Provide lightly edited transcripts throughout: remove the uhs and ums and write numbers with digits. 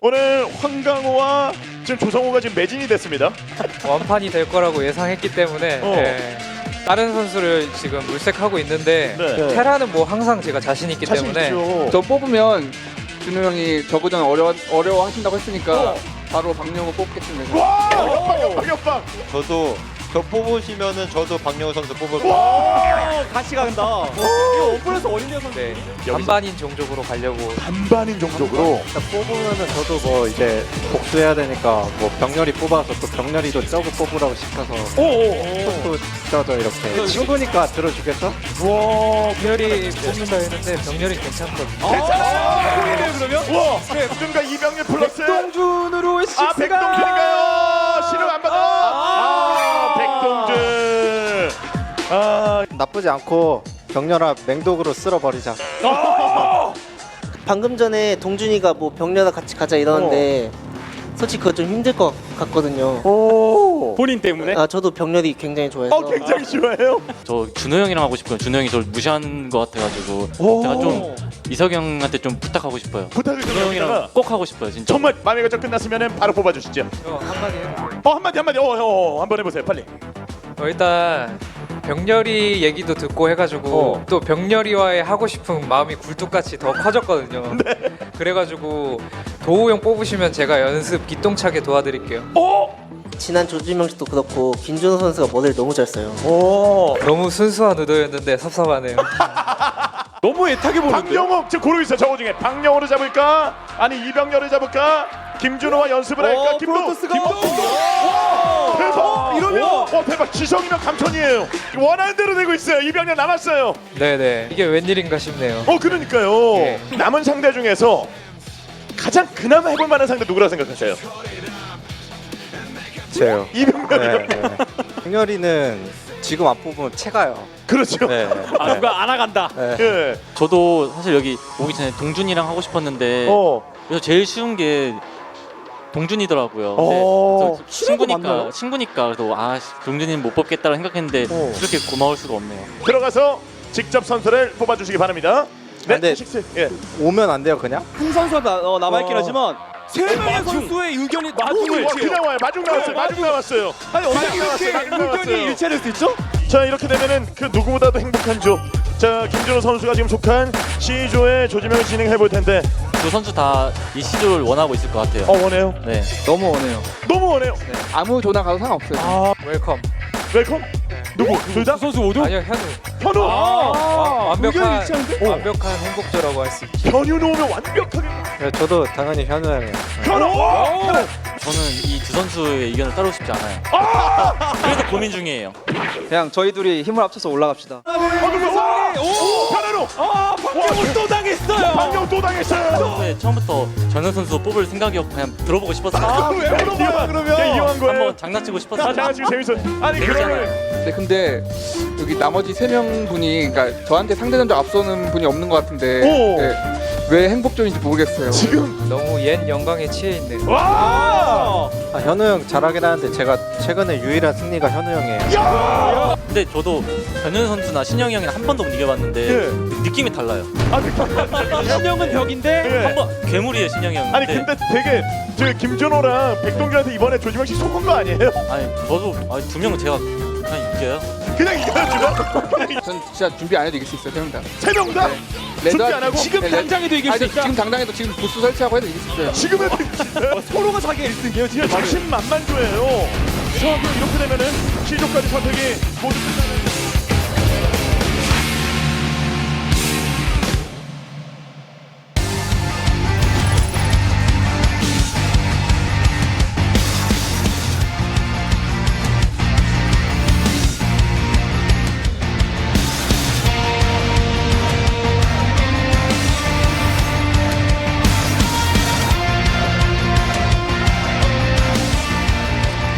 오늘 황강호와 지금 조성호가 지금 매진이 됐습니다. 완판이 될 거라고 예상했기 때문에 예, 다른 선수를 지금 물색하고 있는데 네. 테라는 뭐 항상 제가 자신 있기 자신 때문에 있죠. 저 뽑으면 준호 형이 저그 전 어려워하신다고 했으니까 바로 박영호 뽑겠습니다. 와! 역방! 저도 저 뽑으시면은 저도 박영호 선수 뽑을 거예요. 와! 같이 간다. 이거 오픈해서 어린애 선수. 네, 반반인 종족으로 가려고. 반반인 종족으로. 뽑으면은 저도 뭐 이제 복수해야 되니까 뭐 병렬이 뽑아서 또 병렬이도 저거 뽑으라고 시켜서 또 저도 이렇게 친구니까 들어주겠어? 와! 병렬이 뽑는다 했는데 병렬이 괜찮거든요. 괜찮아요. 그러면? 와! 백동준과 이병렬 플러스 백동준으로 아, 백동준인가요? 실력 안 받아. 백동준. 나쁘지 않고 병렬아 맹독으로 쓸어버리자. 방금 전에 동준이가 뭐 병렬아 같이 가자 이러는데 솔직히 그거 좀 힘들 것 같거든요. 본인 때문에? 아 저도 병렬이 굉장히 좋아해서 굉장히 좋아해요. 저 준호 형이랑 하고 싶어요. 준호 형이 저를 무시한 것 같아가지고 제가 좀 이석이 형한테 좀 부탁하고 싶어요. 부탁을 좀 준호 형이랑 드립니다. 꼭 하고 싶어요, 진짜. 정말 마음의 결정 끝났으면은 바로 뽑아주시죠. 한마디 해볼게요. 한마디. 한번 해보세요, 빨리. 일단 병렬이 얘기도 듣고 해가지고 또 병렬이와의 하고 싶은 마음이 굴뚝같이 더 커졌거든요. 그래가지고 도우 형 뽑으시면 제가 연습 기똥차게 도와드릴게요. 지난 조지명식도 그렇고 김준호 선수가 모델 너무 잘 써요. 너무 순수한 의도였는데 섭섭하네요. 너무 애타게 보는데. 박영호 지금 고르고 있어요. 저거 중에 박영호를 잡을까? 아니 이병렬을 잡을까? 김준호와 연습을 할까? 프로토스가 대박! 이러면 대박! 지성이면 감천이에요. 원하는 대로 되고 있어요. 이병렬 남았어요. 네네, 이게 웬일인가 싶네요. 그러니까요. 네. 남은 상대 중에서 가장 그나마 해볼 만한 상대 누구라 생각하세요? 제요. 이병렬이요. 네. 병렬이는 지금 안 뽑으면 채가요. 그렇죠. 네. 누가 알아간다. 예. 저도 사실 여기 오기 전에 동준이랑 하고 싶었는데 그래서 제일 쉬운 게 동준이더라고요. 근데 그래서 친구니까 그래서 동준이는 못 뽑겠다고 생각했는데 그렇게 고마울 수가 없네요. 들어가서 직접 선수를 뽑아주시기 바랍니다. 네, 네. 식스. 예. 오면 안 돼요 그냥? 한 선수가 남아있긴 하지만 세 명의 선수의 의견이 마중을 그냥 와요. 마중 나왔어요. 마중 나왔어요. 아니 어떻게 나왔어요. 이렇게 나왔어요. 의견이 일치될 수 있죠? 자 이렇게 되면은 그 누구보다도 행복한 조. 자 김준호 선수가 지금 속한 C조의 조지명을 진행해 볼 텐데. 두 선수 다 이 시조를 원하고 있을 것 같아요. 원해요. 네. 너무 원해요. 너무 원해요. 아무 조나 가도 상관없어요. 웰컴. 웰컴. 누구? 둘 다? 선수 모두? 아니요, 현우. 현우. 완벽한 행복조라고 할 수 있죠. 현우 오면 완벽하게. 네, 저도 당연히 현우 형이에요. 현우. 저는 이 두 선수의 의견을 따르고 싶지 않아요. 그래서 고민 중이에요. 그냥 저희 둘이 힘을 합쳐서 올라갑시다. 현우. 박영호 또 당했어요. 방영 또 당했어요. 평소에 처음부터 전현 선수 뽑을 생각이었고 그냥 들어보고 싶었어요. 왜 물어봐 그러면? 이용한 거예요. 한번 장난치고 싶었어요. 자 지금 재밌어. 아니 재밌잖아요. 그러면 네, 근데 여기 나머지 3명 분이 그러니까 저한테 상대 전적 앞서는 분이 없는 것 같은데 네, 왜 행복조인지 모르겠어요. 지금 너무 옛 영광에 취해 있네요. 와. 현우 형 잘하긴 하는데 제가 최근에 유일한 승리가 현우 형이에요. 근데 저도 전현 선수나 신영이 형이랑 한 번도 못 이겨봤는데 느낌이 달라요. 신영은 벽인데 한번 괴물이에요, 신영이 형. 아니 근데 되게 저 김준호랑 백동준한테 이번에 조지명 씨 속은 거 아니에요? 저도 두 명은 제가 그냥 이겨요. 그냥 이겨요 지금? 전 진짜 준비 안 해도 이길 수 있어요. 3명 다. 세 명 다? 준비 안 하고? 지금 당장에도 이길 수 있다. 지금 당장에도 지금 부스 설치하고 해도 이길 수 있어요. 지금은 서로가 자기 1등이에요. 지금 자신만만조예요. 저기 이렇게 되면은 C조까지 선택이 모두 끝나는.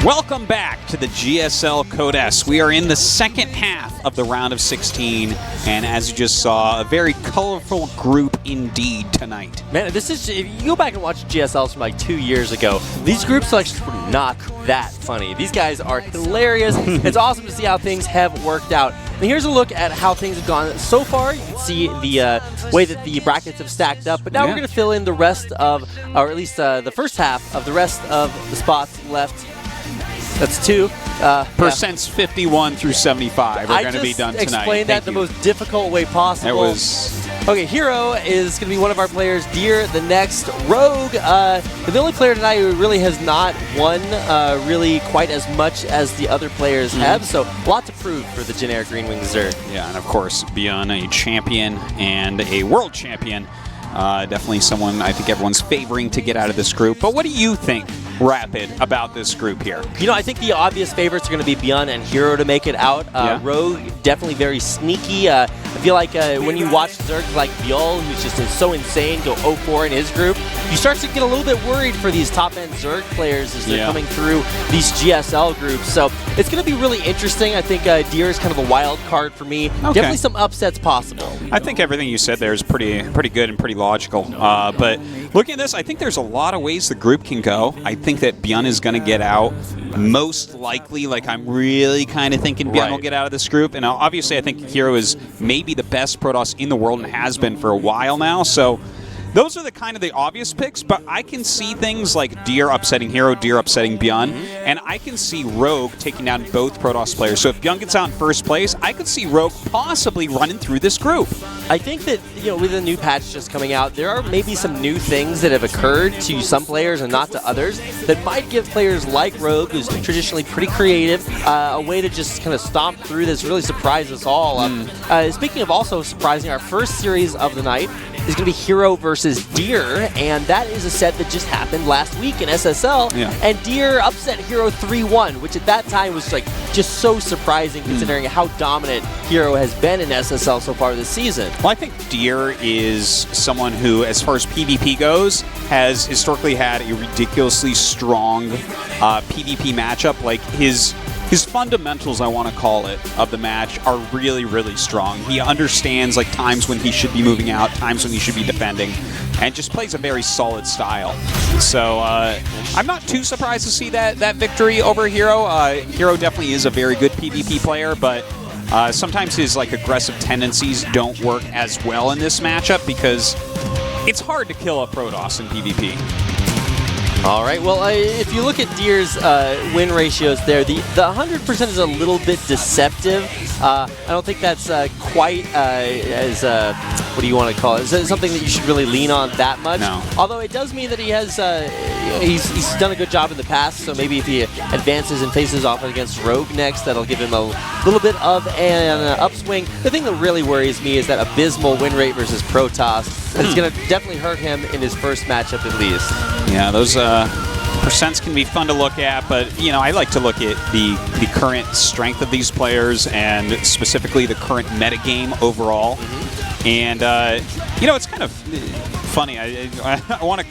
Welcome back to the GSL Code S. We are in the second half of the round of 16, and as you just saw, a very colorful group indeed tonight. Man, this is, if you go back and watch GSLs from like 2 years ago, these group selections were not that funny. These guys are hilarious. It's awesome to see how things have worked out. And here's a look at how things have gone so far. You can see the way that the brackets have stacked up. But now we're going to fill in the rest of, or at least the first half of the rest of the spots left. That's 2. Percents 51 through 75 are going to be done tonight. I just explained that the most difficult way possible. It was... Okay, herO is going to be one of our players. Deer, the next. Rogue, the only player tonight who really has not won really quite as much as the other players have. So a lot to prove for the generic Green Wing Zerg. Yeah, and of course, Beyond, a champion and a world champion. Definitely someone I think everyone's favoring to get out of this group. But what do you think, Rapid, about this group here? You know, I think the obvious favorites are going to be Beyond and herO to make it out. Rogue, definitely very sneaky. I feel like when you watch Zerg like Viol, who's just so insane, go 0-4 in his group, you start to get a little bit worried for these top-end Zerg players as they're coming through these GSL groups. So it's going to be really interesting. I think Deer is kind of a wild card for me. Okay. Definitely some upsets possible. I think everything you said there is pretty good and pretty logical. But looking at this, I think there's a lot of ways the group can go. I think that Beyond is going to get out. Most likely, like I'm really kind of thinking Beyond will get out of this group. And obviously I think herO is maybe the best Protoss in the world and has been for a while now. So those are the kind of the obvious picks, but I can see things like Deer upsetting herO, Deer upsetting Beyond, and I can see Rogue taking down both Protoss players. So if Beyond gets out in first place, I could see Rogue possibly running through this group. I think that, you know, with the new patch just coming out, there are maybe some new things that have occurred to some players and not to others that might give players like Rogue, who's traditionally pretty creative, a way to just kind of stomp through this, really surprise us all. Speaking of also surprising, our first series of the night is going to be herO versus Deer, and that is a set that just happened last week in SSL, and Deer upset herO 3-1, which at that time was like just so surprising considering how dominant herO has been in SSL so far this season. Well, I think Deer is someone who, as far as PvP goes, has historically had a ridiculously strong PvP matchup. Like his fundamentals, I want to call it, of the match are really, really strong. He understands like times when he should be moving out, times when he should be defending, and just plays a very solid style. So I'm not too surprised to see that victory over herO. herO definitely is a very good PvP player, but sometimes his like aggressive tendencies don't work as well in this matchup because it's hard to kill a Protoss in PvP. All right, well, if you look at Deer's win ratios there, the 100% is a little bit deceptive. I don't think that's quite as, what do you want to call it? Is something that you should really lean on that much? No. Although it does mean that he has, he's done a good job in the past, so maybe if he advances and faces off against Rogue next, that'll give him a little bit of an upswing. The thing that really worries me is that abysmal win rate versus Protoss. It's going to definitely hurt him in his first matchup at least. Yeah, those percents can be fun to look at, but you know, I like to look at the current strength of these players and specifically the current metagame overall. And you know, it's kind of funny. I want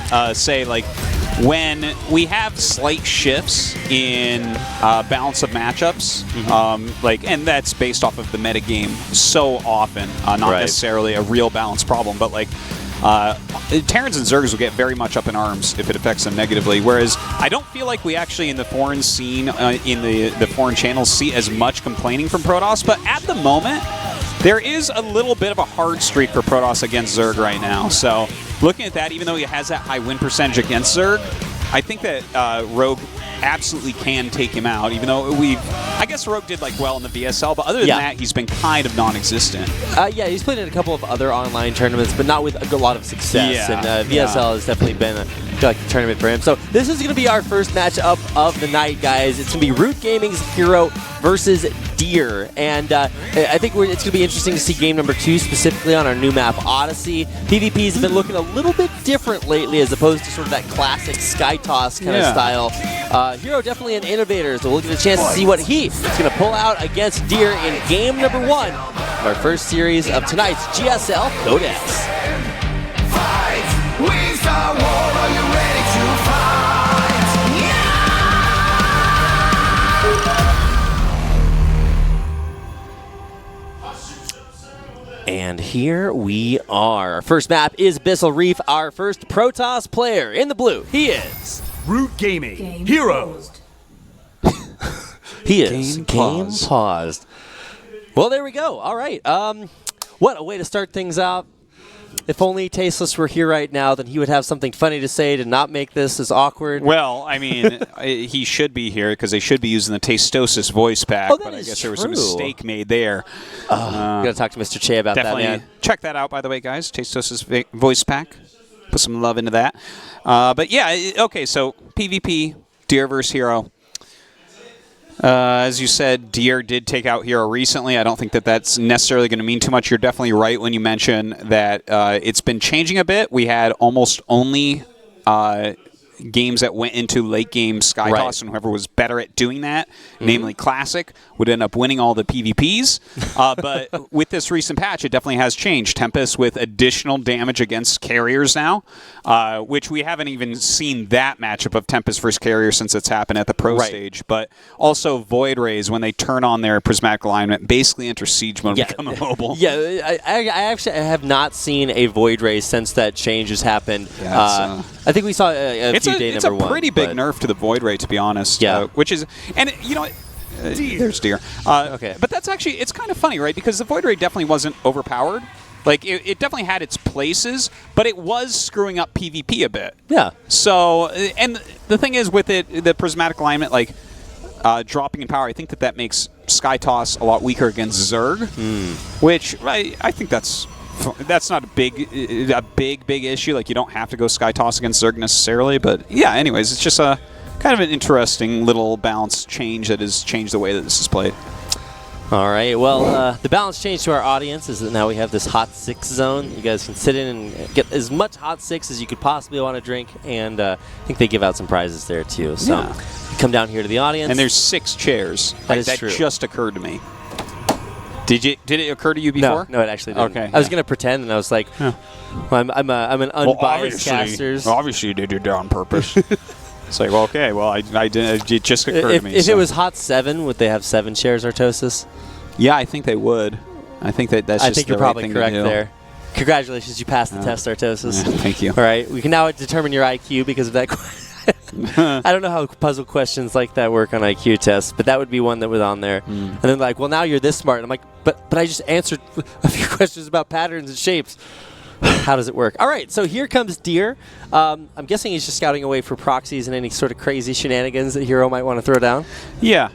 to say, like, when we have slight shifts in balance of matchups, like, and that's based off of the metagame so often, not necessarily a real balance problem, but like Terrans and Zergs will get very much up in arms if it affects them negatively, whereas I don't feel like we actually in the foreign scene, in the foreign channels, see as much complaining from Protoss, but at the moment, there is a little bit of a hard streak for Protoss against Zerg right now. So looking at that, even though he has that high win percentage against Zerg, I think that Rogue absolutely can take him out, even though I guess Rogue did like well in the VSL, but other than that, he's been kind of non-existent. Yeah, he's played in a couple of other online tournaments, but not with a lot of success. And VSL has definitely been a tournament for him. So this is going to be our first matchup of the night, guys. It's going to be Root Gaming's herO versus Deer, and I think it's going to be interesting to see game number 2, specifically on our new map, Odyssey. PvP's been looking a little bit different lately, as opposed to sort of that classic sky toss kind of style. herO definitely an innovator, so we'll get a chance to see what he is going to pull out against Deer in game number 1 of our first series of tonight's GSL Code S. And here we are. Our first map is Abyssal Reef. Our first Protoss player in the blue. He is Root Gaming herO. He is game paused. Well, there we go. All right. What a way to start things out. If only Tasteless were here right now, then he would have something funny to say to not make this as awkward. Well, I mean, he should be here because they should be using the Tastosis voice pack, Oh, that but I is guess there was a true. mistake made there. Got to talk to Mr. Che about that, Definitely man. check that out, by the way, guys. Tastosis voice pack. Put some love into that. But yeah, okay, so PvP, Deer versus herO. As you said, Deer did take out herO recently. I don't think that that's necessarily going to mean too much. You're definitely right when you mention that it's been changing a bit. We had almost only games that went into late game Sky Toss, and whoever was better at doing that, namely Classic, would end up winning all the PvPs. But with this recent patch, it definitely has changed. Tempest with additional damage against carriers now, which we haven't even seen that matchup of Tempest versus carrier since it's happened at the pro stage. But also Void Rays, when they turn on their prismatic alignment, basically enter siege mode and become immobile. Yeah, I actually have not seen a Void Ray since that change has happened. Yeah, I think we saw a few day it's number a pretty big nerf to the Void Ray, to be honest. Yeah. Which is, and you know what? There's Deer. Okay. But that's actually, it's kind of funny, right? Because the Void Ray definitely wasn't overpowered. Like, it definitely had its places, but it was screwing up PvP a bit. Yeah. So, and the thing is with it, the prismatic alignment, like, dropping in power, I think that makes Sky Toss a lot weaker against Zerg, which I think that's not a big issue. Like, you don't have to go Sky Toss against Zerg necessarily, but yeah, anyways, it's just a kind of an interesting little balance change that has changed the way that this is played. All right, well, the balance change to our audience is that now we have this Hot 6 zone. You guys can sit in and get as much Hot 6 as you could possibly want to drink, and I think they give out some prizes there, too. So you come down here to the audience. And there's 6 chairs. That That true. just occurred to me. Did it occur to you before? No, it actually didn't. Okay. I was going to pretend, and I was like, well, I'm an unbiased caster. Obviously, you did it on purpose. It's like, well, okay, well, I did. It just occurred to me. If it was Hot 7, would they have 7 shares Artosis? Yeah, I think they would. I think that's just I think you're the right probably thing correct to do. there. Congratulations, you passed the test, Artosis. Yeah, thank you. All right, we can now determine your IQ because of that. I don't know how puzzle questions like that work on IQ tests, but that would be one that was on there. And then like, well, now you're this smart. And I'm like, but I just answered a few questions about patterns and shapes. How does it work? All right, so here comes Deer. I'm guessing he's just scouting away for proxies and any sort of crazy shenanigans that herO might want to throw down. Yeah,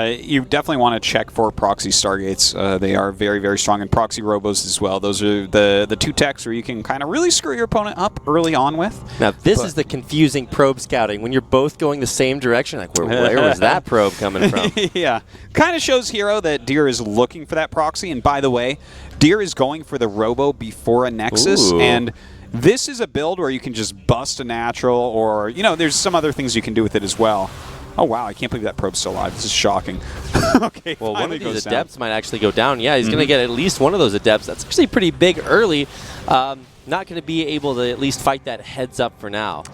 you definitely want to check for proxy Stargates. They are very, very strong, in proxy robos as well. Those are the 2 techs where you can kind of really screw your opponent up early on with. Now, this is the confusing probe scouting. When you're both going the same direction, like, where was that probe coming from? Yeah, kind of shows herO that Deer is looking for that proxy. And by the way, Deer is going for the robo before a Nexus, and this is a build where you can just bust a natural, or, you know, there's some other things you can do with it as well. Oh, wow, I can't believe that probe's still alive. This is shocking. Okay, well, one of these down. adepts might actually go down. Yeah, he's going to get at least one of those adepts. That's actually pretty big early. Not going to be able to at least fight that heads up for now.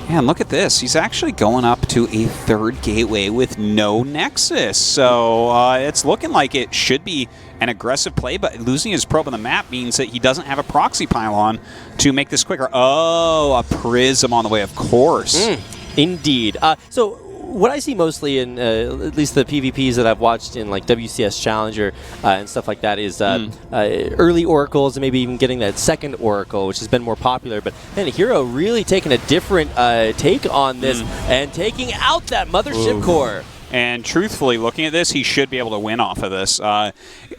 Man, look at this. He's actually going up to a 3rd gateway with no Nexus. So it's looking like it should be an aggressive play, but losing his probe on the map means that he doesn't have a proxy pylon to make this quicker. Oh, a prism on the way, of course. Indeed. So what I see mostly in at least the PvPs that I've watched in like WCS Challenger and stuff like that is early oracles and maybe even getting that 2nd oracle, which has been more popular. But man, herO really taking a different take on this and taking out that mothership core. And truthfully, looking at this, he should be able to win off of this.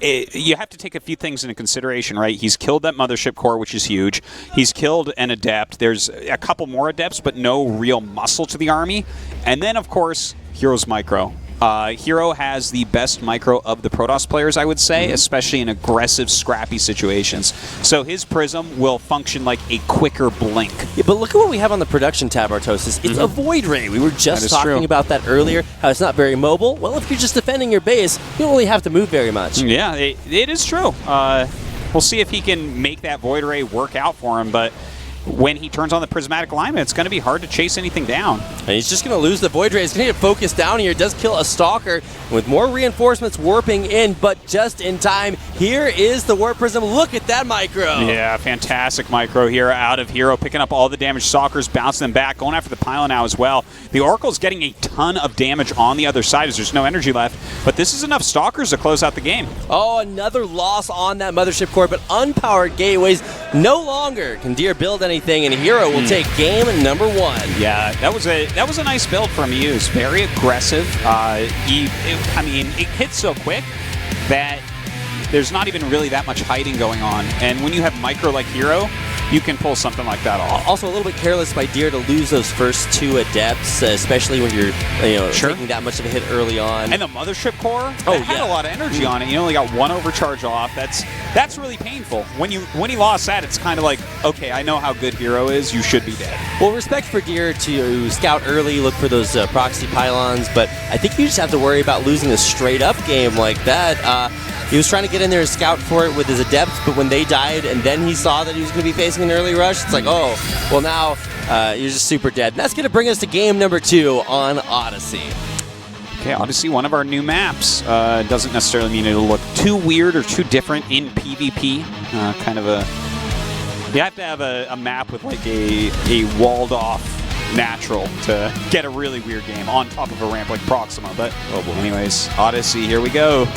You have to take a few things into consideration, right? He's killed that mothership core, which is huge. He's killed an adept. There's a couple more adepts, but no real muscle to the army. And then, of course, herO's micro. herO has the best micro of the Protoss players, I would say, especially in aggressive, scrappy situations. So his Prism will function like a quicker blink. Yeah, but look at what we have on the production tab, Artosis. It's a Void Ray. We were just talking about that earlier, how it's not very mobile. Well, if you're just defending your base, you don't really have to move very much. Yeah, it is true. We'll see if he can make that Void Ray work out for him, but when he turns on the prismatic alignment, it's going to be hard to chase anything down. And he's just going to lose the Void Ray. He's going to get focused down here. Does kill a Stalker with more reinforcements warping in, but just in time. Here is the Warp Prism. Look at that micro. Yeah, fantastic micro here out of herO, picking up all the damage. Stalkers bouncing them back, going after the pylon now as well. The Oracle's getting a ton of damage on the other side as there's no energy left, but this is enough Stalkers to close out the game. Oh, another loss on that Mothership core, but unpowered gateways. No longer can Deer build anything, and herO will take game number 1. Yeah, that was a nice build from Muse. Very aggressive. I mean, it hits so quick that there's not even really that much hiding going on. And when you have micro like herO, you can pull something like that off. Also, a little bit careless by Deer to lose those first 2 Adepts, especially when you're taking that much of a hit early on. And the Mothership core, had a lot of energy on it. You only got 1 overcharge off. That's really painful. When he lost that, it's kind of like, okay, I know how good herO is. You should be dead. Well, respect for Deer to scout early, look for those proxy pylons, but I think you just have to worry about losing a straight-up game like that. He was trying to get in there and scout for it with his Adepts, but when they died and then he saw that he was going to be facing an early rush, it's like, oh, well now you're just super dead. And that's going to bring us to game number 2 on Odyssey. Okay, Odyssey, one of our new maps. Doesn't necessarily mean it'll look too weird or too different in PvP. You have to have a map with like a walled-off natural to get a really weird game on top of a ramp like Proxima. But anyways, Odyssey, here we go.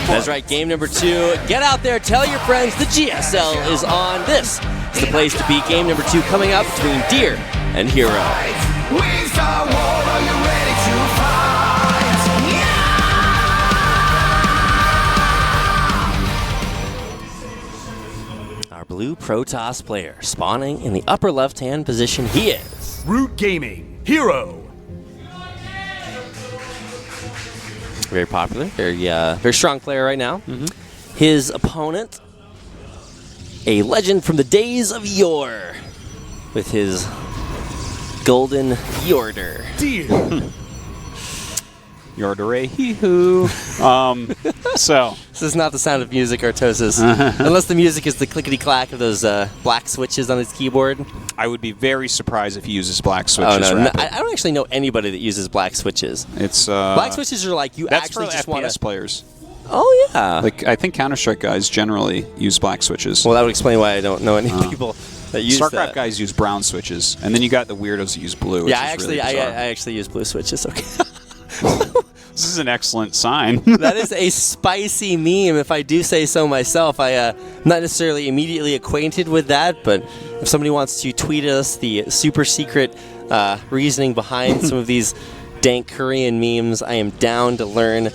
That's right, game number 2. Get out there, tell your friends the GSL is on. This is the place to be. Game number 2 coming up between Deer and herO. Our blue Protoss player spawning in the upper left-hand position. He is Root Gaming, herO. Very popular, very strong player right now. His opponent, a legend from the days of yore, with his golden Yorder. Yorder, hee-hoo. So this is not the sound of music, Artosis, unless the music is the clickety-clack of those black switches on his keyboard. I would be very surprised if he uses black switches. Oh, no, I don't actually know anybody that uses black switches. It's black switches are like that's actually for just FPS want to. players. Oh yeah. Like I think Counter-Strike guys generally use black switches. Well, that would explain why I don't know any people that use StarCraft that. guys use brown switches, and then you got the weirdos that use blue. Yeah, I actually use blue switches. Okay. This is an excellent sign. That is a spicy meme, if I do say so myself. I'm not necessarily immediately acquainted with that, but if somebody wants to tweet us the super secret reasoning behind some of these dank Korean memes, I am down to learn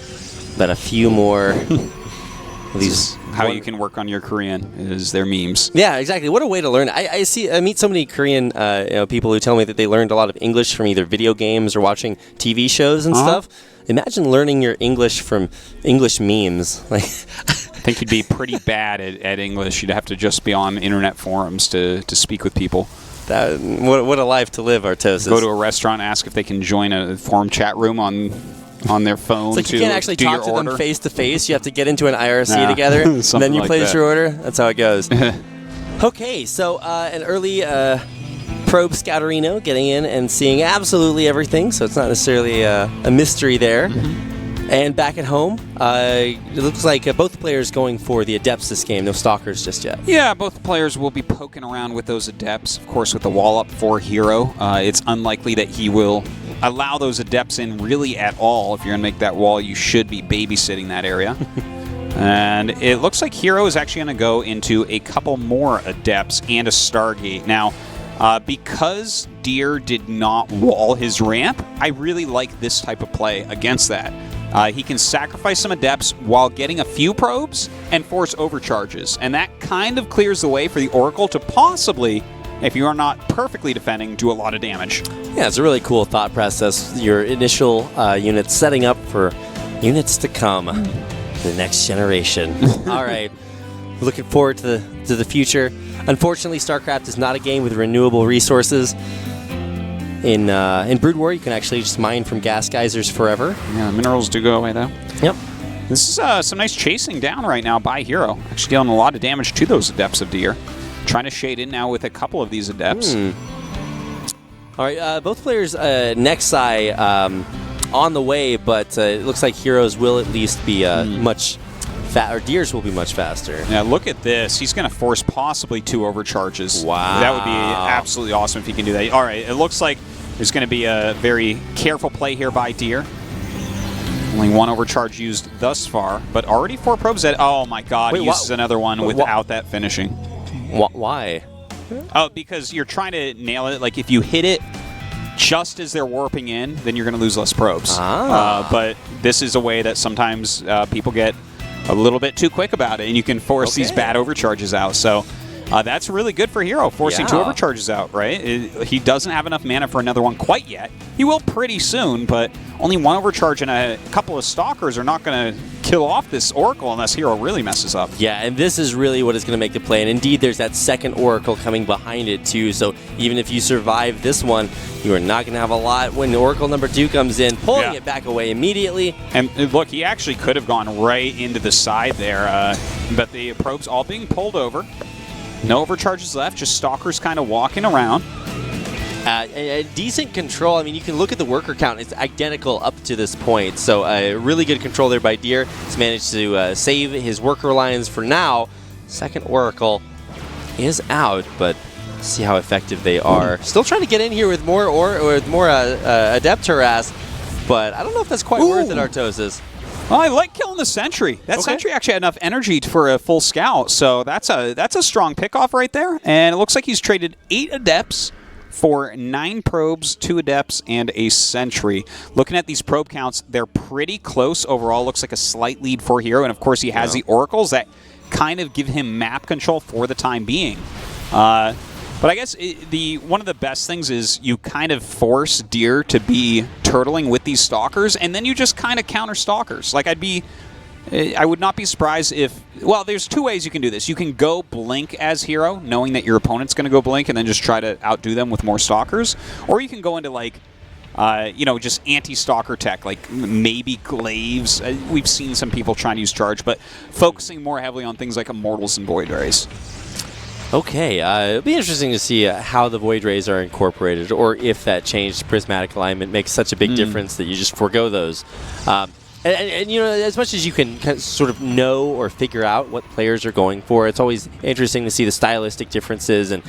about a few more of these. How you can work on your Korean is their memes. Yeah, exactly. What a way to learn. I meet so many Korean people who tell me that they learned a lot of English from either video games or watching TV shows and stuff. Imagine learning your English from English memes. Like, I think you'd be pretty bad at English. You'd have to just be on internet forums to speak with people. What a life to live, Artosis. Go to a restaurant, ask if they can join a forum chat room on their phone. It's like you can't actually talk to them face to face. You have to get into an IRC Nah, together, and then you like place that. your order. That's how it goes. Okay, so an early probe Scouterino getting in and seeing absolutely everything, so it's not necessarily a mystery there. And back at home, it looks like both players going for the Adepts this game. No Stalkers just yet. Yeah, both players will be poking around with those Adepts. Of course, with the wall up for herO, it's unlikely that he will allow those Adepts in really at all. If you're going to make that wall, you should be babysitting that area. And it looks like herO is actually going to go into a couple more Adepts and a Stargate. Now, because Deer did not wall his ramp, I really like this type of play against that. He can sacrifice some Adepts while getting a few probes and force overcharges. And that kind of clears the way for the Oracle to possibly, if you are not perfectly defending, do a lot of damage. Yeah, it's a really cool thought process. Your initial units setting up for units to come. The next generation. All right. Looking forward to the future. Unfortunately, StarCraft is not a game with renewable resources. In Brood War, you can actually just mine from gas geysers forever. Yeah, minerals do go away, though. Yep. This is some nice chasing down right now by herO. Actually dealing a lot of damage to those Adepts of Deer. Trying to shade in now with a couple of these Adepts. All right, both players Nexi on the way, but it looks like herO's will at least be much or Deers will be much faster. Yeah, look at this. He's going to force possibly 2 overcharges. Wow. That would be absolutely awesome if he can do that. All right, it looks like there's going to be a very careful play here by Deer. Only 1 overcharge used thus far, but already 4 probes at... Oh, my God. Wait, he uses another one without that finishing. Why? Oh, because you're trying to nail it. Like, if you hit it just as they're warping in, then you're going to lose less probes. But this is a way that sometimes people get a little bit too quick about it, and you can force these bad overcharges out. So that's really good for herO, forcing 2 overcharges out, right? He doesn't have enough mana for another one quite yet. He will pretty soon, but only 1 overcharge and a couple of Stalkers are not going to kill off this Oracle unless herO really messes up. Yeah, and this is really what is going to make the play. And indeed, there's that second Oracle coming behind it, too. So even if you survive this one, you are not going to have a lot when the Oracle number 2 comes in, pulling it back away immediately. And look, he actually could have gone right into the side there, but the probes all being pulled over. No overcharges left, just Stalkers kind of walking around. A decent control. I mean, you can look at the worker count. It's identical up to this point. So really good control there by Deer. He's managed to save his worker lines for now. Second Oracle is out, but see how effective they are. Still trying to get in here with more Adept harass, but I don't know if that's quite worth it, Artosis. Well, I like killing the Sentry. That Sentry actually had enough energy for a full scout, so that's a strong pickoff right there. And it looks like he's traded 8 Adepts for 9 probes, 2 Adepts, and a Sentry. Looking at these probe counts, they're pretty close overall. Looks like a slight lead for herO, and of course he has the Oracles that kind of give him map control for the time being. But I guess one of the best things is you kind of force Deer to be turtling with these Stalkers, and then you just kind of counter Stalkers. Like I would not be surprised if... Well, there's 2 ways you can do this. You can go Blink as herO, knowing that your opponent's going to go Blink, and then just try to outdo them with more Stalkers. Or you can go into, like, just anti-Stalker tech, like maybe Glaives. We've seen some people trying to use Charge, but focusing more heavily on things like Immortals and Void Rays. Okay, it'll be interesting to see how the Void Rays are incorporated, or if that changed prismatic alignment makes such a big difference that you just forego those. And you know, as much as you can sort of know or figure out what players are going for, it's always interesting to see the stylistic differences and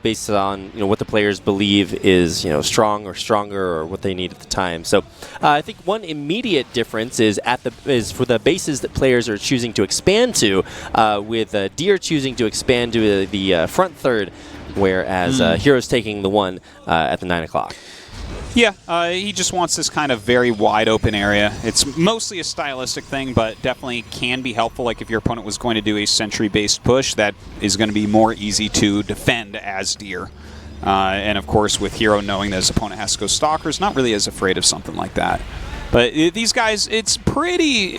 based on what the players believe is strong or stronger or what they need at the time. So I think one immediate difference is for the bases that players are choosing to expand to, with Deer choosing to expand to the front third, whereas herO's taking the one at the 9 o'clock. Yeah, he just wants this kind of very wide open area. It's mostly a stylistic thing, but definitely can be helpful. Like if your opponent was going to do a Sentry-based push, that is going to be more easy to defend as Deer. And of course, with herO knowing that his opponent has to go Stalkers, not really as afraid of something like that. But these guys, it's pretty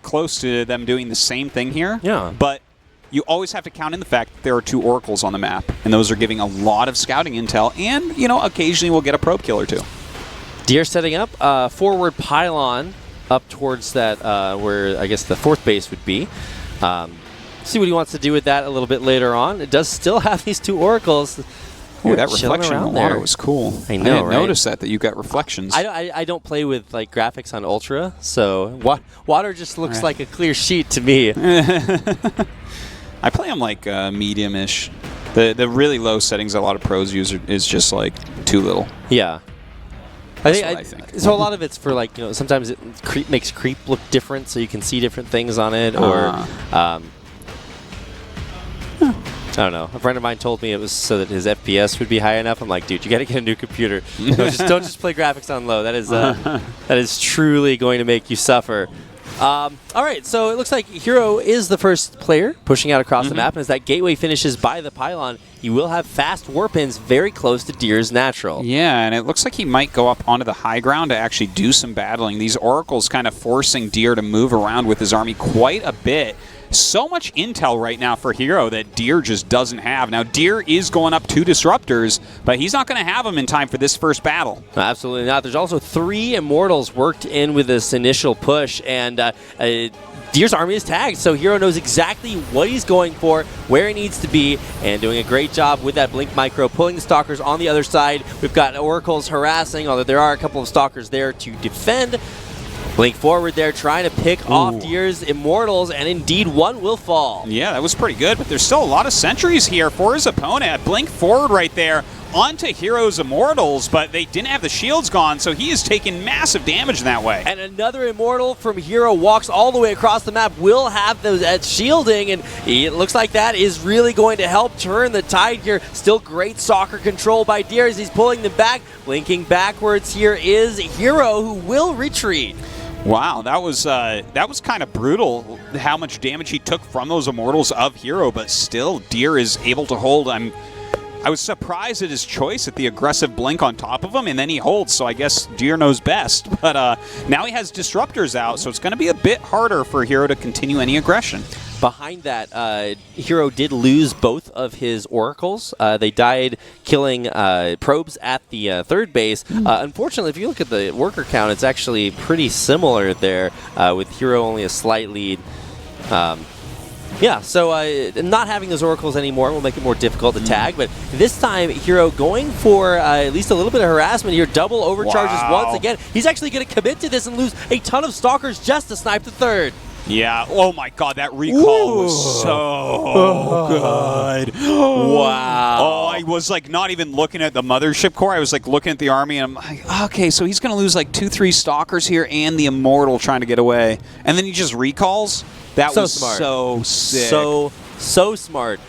close to them doing the same thing here. Yeah. But you always have to count in the fact that there are 2 Oracles on the map, and those are giving a lot of scouting intel, and, occasionally we'll get a probe kill or 2. Deer setting up forward pylon up towards that where I guess the 4th base would be. See what he wants to do with that a little bit later on. It does still have these 2 Oracles. Oh, that reflection in the water was cool. I know, I didn't right? notice that you got reflections. I don't play with like graphics on Ultra, so water just looks like a clear sheet to me. I play them like medium-ish. The really low settings a lot of pros use is just like too little. Yeah. I think. So a lot of it's for like, sometimes it makes creep look different so you can see different things on it, or I don't know. A friend of mine told me it was so that his FPS would be high enough. I'm like, dude, you got to get a new computer. Don't just play graphics on low. That is truly going to make you suffer. All right, so it looks like herO is the first player pushing out across the map, and as that gateway finishes by the pylon, he will have fast warp ins very close to Deer's natural. Yeah, and it looks like he might go up onto the high ground to actually do some battling. These Oracles kind of forcing Deer to move around with his army quite a bit. so much intel right now for herO that Deer just doesn't have. Now, Deer is going up 2 disruptors, but he's not going to have them in time for this first battle. Absolutely not. There's also 3 Immortals worked in with this initial push, and Deer's army is tagged, so herO knows exactly what he's going for, where he needs to be, and doing a great job with that Blink Micro, pulling the Stalkers on the other side. We've got Oracles harassing, although there are a couple of Stalkers there to defend. Blink forward there, trying to pick off Deer's Immortals, and indeed one will fall. Yeah, that was pretty good, but there's still a lot of sentries here for his opponent. Blink forward right there onto herO's Immortals, but they didn't have the shields gone, so he is taking massive damage in that way. And another Immortal from herO walks all the way across the map, will have those at shielding, and it looks like that is really going to help turn the tide here. Still great soccer control by Deer as he's pulling them back. Blinking backwards here is herO, who will retreat. Wow, that was kind of brutal how much damage he took from those Immortals of herO, but still Deer is able to hold. I was surprised at his choice at the aggressive blink on top of him, and then he holds, so I guess Deer knows best. But now he has disruptors out, so it's going to be a bit harder for herO to continue any aggression. Behind that, herO did lose both of his Oracles. They died killing probes at the third base. Unfortunately, if you look at the worker count, it's actually pretty similar there, with herO only a slight lead. Yeah, so not having those Oracles anymore will make it more difficult to tag, but this time herO going for at least a little bit of harassment here. Double overcharges once again. He's actually going to commit to this and lose a ton of Stalkers just to snipe the third. Yeah, oh my god, that recall was so good. Wow. Oh, I was like not even looking at the Mothership Core, I was like looking at the army, and I'm like, okay, so he's going to lose like 2-3 Stalkers here and the Immortal trying to get away. And then he just recalls? That was smart. So sick. So smart.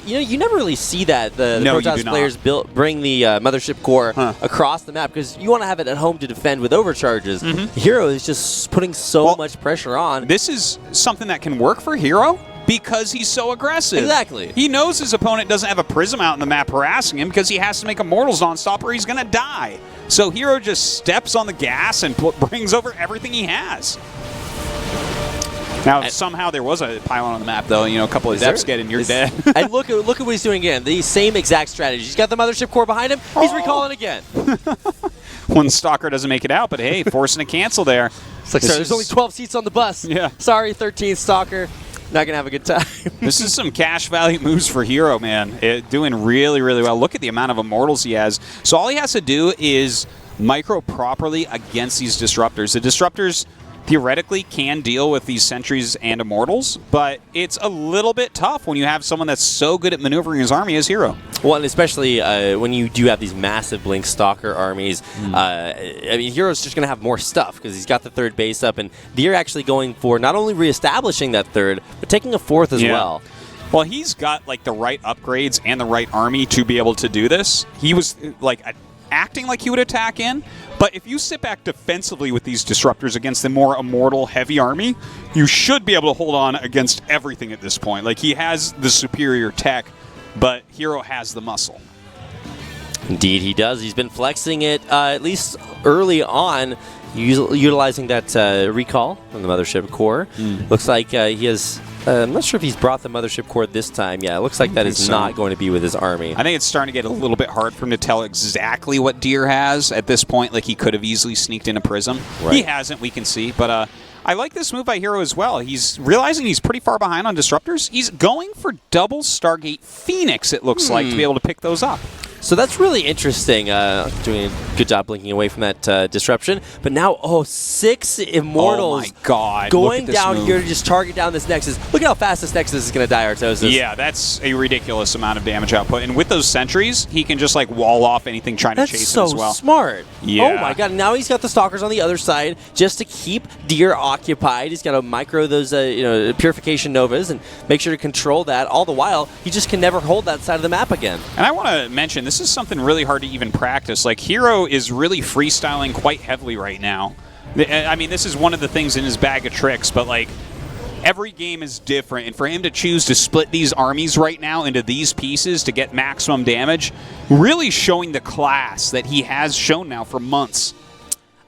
You never really see that the Protoss players bring the Mothership Core across the map because you want to have it at home to defend with overcharges. herO is just putting so much pressure on. This is something that can work for herO because he's so aggressive. Exactly. He knows his opponent doesn't have a Prism out in the map harassing him because he has to make Immortals nonstop or he's going to die. So herO just steps on the gas and brings over everything he has. Now, somehow there was a pylon on the map, though. You know, a couple of depths get in, you're dead. And look at what he's doing again. The same exact strategy. He's got the Mothership Core behind him. He's recalling again. One Stalker doesn't make it out, but hey, forcing a cancel there. It's like, sorry, there's only 12 seats on the bus. Yeah. Sorry, 13th Stalker. Not going to have a good time. This is some cash value moves for herO, man. Doing really, really well. Look at the amount of Immortals he has. So all he has to do is micro properly against these Disruptors. The Disruptors theoretically can deal with these sentries and Immortals, but it's a little bit tough when you have someone that's so good at maneuvering his army as herO. Well, and especially when you do have these massive Blink Stalker armies, I mean, herO's just going to have more stuff because he's got the third base up, and Deer actually going for not only reestablishing that third, but taking a fourth as well. Well, he's got like the right upgrades and the right army to be able to do this. He was like acting like he would attack in, but if you sit back defensively with these Disruptors against the more Immortal heavy army, you should be able to hold on against everything at this point. Like, he has the superior tech, but herO has the muscle. Indeed he does. He's been flexing it at least early on, utilizing that recall on the Mothership Core. Looks like he has... I'm not sure if he's brought the Mothership Core this time. Yeah, it looks like that is not going to be with his army. I think it's starting to get a little bit hard for him to tell exactly what Deer has at this point. Like, he could have easily sneaked in a Prism. Right. He hasn't, we can see. But I like this move by herO as well. He's realizing he's pretty far behind on Disruptors. He's going for double Stargate Phoenix, it looks like, to be able to pick those up. So that's really interesting. Doing a good job blinking away from that disruption. But now, 6 Immortals. Oh my god. Going down here to just target down this Nexus. Look at how fast this Nexus is going to die, Artosis. Yeah, that's a ridiculous amount of damage output. And with those sentries, he can just like wall off anything trying to chase it as well. That's so smart. Yeah. Oh my god. Now he's got the Stalkers on the other side just to keep Deer occupied. He's got to micro those Purification Novas and make sure to control that. All the while, he just can never hold that side of the map again. And I want to mention, this is something really hard to even practice. Like, herO is really freestyling quite heavily right now. I mean, this is one of the things in his bag of tricks, but like, every game is different, and for him to choose to split these armies right now into these pieces to get maximum damage, really showing the class that he has shown now for months.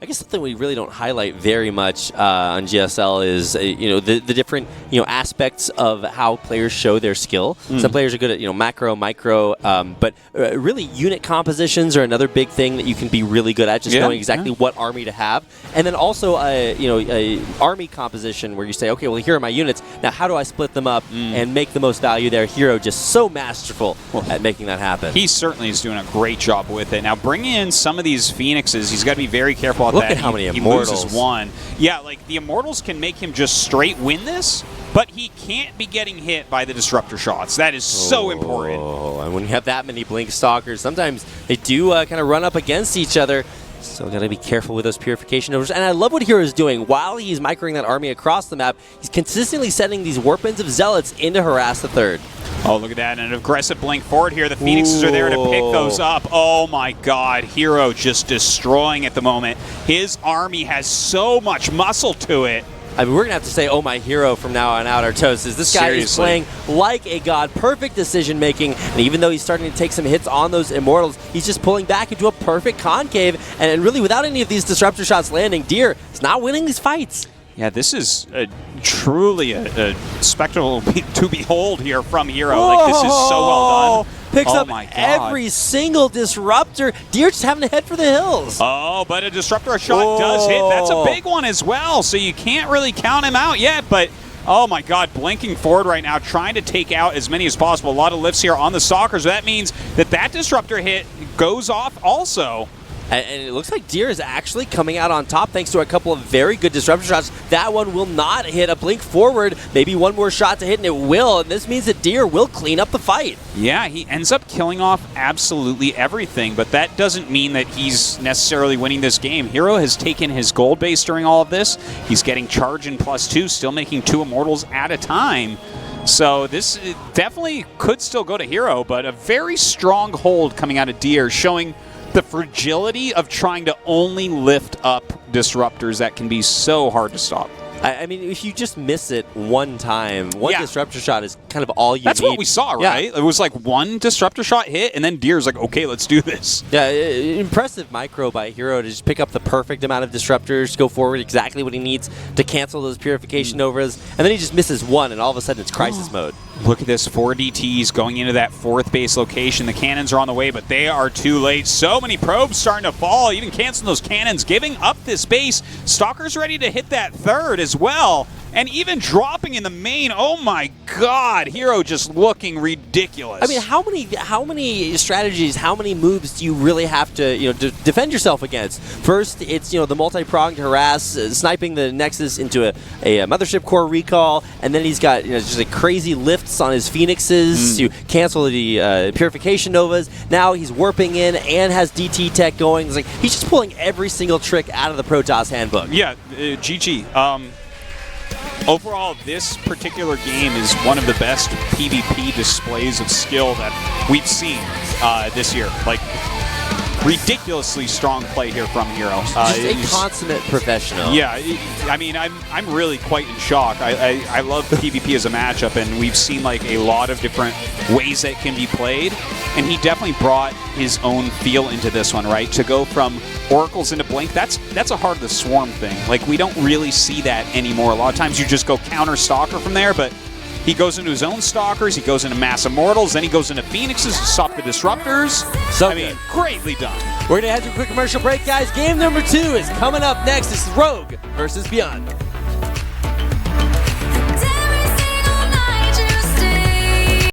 I guess something we really don't highlight very much on GSL is the different aspects of how players show their skill. Some players are good at macro, micro, but really unit compositions are another big thing that you can be really good at, just knowing exactly what army to have. And then also a army composition where you say, okay, well, here are my units. Now how do I split them up and make the most value there? herO just so masterful at making that happen. He certainly is doing a great job with it. Now bringing in some of these Phoenixes, he's got to be very careful about Look that. at how many he Immortals. loses one. Yeah, like the Immortals can make him just straight win this, but he can't be getting hit by the Disruptor shots. That is so important. Oh, and when you have that many Blink Stalkers, sometimes they do kind of run up against each other. So got to be careful with those Purification Overs. And I love what herO is doing. While he's microing that army across the map, he's consistently sending these Warpins of Zealots into harass the third. Oh, look at that. And an aggressive blink forward here. The Phoenixes are there to pick those up. Oh, my God. herO just destroying at the moment. His army has so much muscle to it. I mean, we're going to have to say, oh, my herO from now on out, our toast. This guy is playing like a god. Perfect decision-making. And even though he's starting to take some hits on those Immortals, he's just pulling back into a perfect concave. And really, without any of these Disruptor shots landing, Deer is not winning these fights. Yeah, this is truly a spectacle to behold here from herO. Like, this is so well done. Picks up every single Disruptor. Deer just having to head for the hills. Oh, but a Disruptor shot does hit. That's a big one as well, so you can't really count him out yet, but oh my God, blinking forward right now, trying to take out as many as possible. A lot of lifts here on the Stalkers. That means that Disruptor hit goes off also. And it looks like Deer is actually coming out on top thanks to a couple of very good Disruptor shots. That one will not hit. A blink forward, maybe one more shot to hit, and it will. And this means that Deer will clean up the fight. Yeah, he ends up killing off absolutely everything, but that doesn't mean that he's necessarily winning this game. herO has taken his gold base during all of this. He's getting charge in +2, still making 2 Immortals at a time. So this definitely could still go to herO, but a very strong hold coming out of Deer, showing the fragility of trying to only lift up Disruptors that can be so hard to stop. I mean, if you just miss it one time, one Disruptor shot is kind of all you That's need. what we saw, right? It was like one Disruptor shot hit, and then Deer's like, okay, let's do this. Yeah, impressive micro by herO to just pick up the perfect amount of Disruptors, go forward exactly what he needs to cancel those Purification Overs, and then he just misses one, and all of a sudden it's Crisis mode. Look at this, 4 DTs going into that 4th base location. The cannons are on the way, but they are too late. So many probes starting to fall, even canceling those cannons, giving up this base. Stalker's ready to hit that 3rd as well. And even dropping in the main, oh my God, herO just looking ridiculous. I mean, how many strategies, how many moves do you really have to defend yourself against? First, it's the multi-pronged harass, sniping the Nexus into a Mothership Core recall, and then he's got just like crazy lifts on his Phoenixes to cancel the Purification Novas. Now he's warping in and has DT tech going. It's like he's just pulling every single trick out of the Protoss handbook. Yeah, GG. Overall, this particular game is one of the best PvP displays of skill that we've seen this year. Like, ridiculously strong play here from herO. Just a consummate professional. Yeah, I mean, I'm really quite in shock. I love PvP as a matchup, and we've seen like a lot of different ways that can be played, and he definitely brought his own feel into this one, right? To go from Oracles into Blink, that's a Heart of the Swarm thing. Like, we don't really see that anymore. A lot of times you just go counter Stalker from there, but he goes into his own Stalkers, he goes into Mass Immortals, then he goes into Phoenixes to stop the Disruptors. So I mean, greatly done. We're going to head to a quick commercial break, guys. Game number 2 is coming up next. This is Rogue versus Beyond.